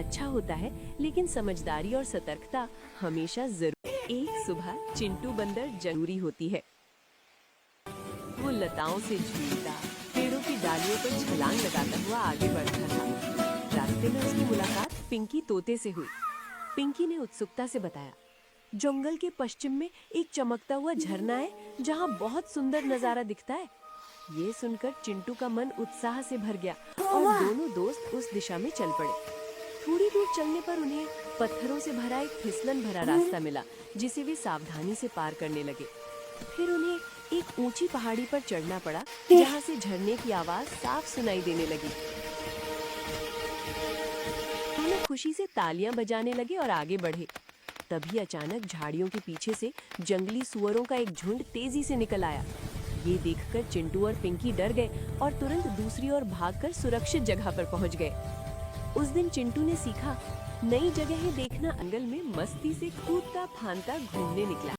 अच्छा होता है, लेकिन समझदारी और सतर्कता हमेशा जरूर। एक सुबह चिंटू बंदर जरूरी होती है। वो लताओं से झूलता, पेड़ों की डालियों पर छलांग लगाता हुआ आगे बढ़ता था। रास्ते में उसकी मुलाकात पिंकी तोते से हुई। पिंकी ने उत्सुकता से बताया, जंगल के पश्चिम में एक चमकता हुआ झरना है जहाँ बहुत सुंदर नजारा दिखता है। ये सुनकर चिंटू का मन उत्साह से भर गया और दोनों दोस्त उस दिशा में चल पड़े। थोड़ी दूर चलने पर उन्हें पत्थरों से भरा एक फिसलन भरा रास्ता मिला, जिसे वे सावधानी से पार करने लगे। फिर उन्हें एक ऊंची पहाड़ी पर चढ़ना पड़ा, जहाँ से झरने की आवाज साफ सुनाई देने लगी। दोनों खुशी से तालियां बजाने लगे और आगे बढ़े। तभी अचानक झाड़ियों के पीछे से जंगली सुअरों का एक झुंड तेजी से निकल आया। ये देखकर चिंटू और पिंकी डर गए और तुरंत दूसरी ओर भागकर सुरक्षित जगह पर पहुंच गए। उस दिन चिंटू ने सीखा, नई जगहें देखना जंगल में मस्ती से कूदता फांदता घूमने निकला।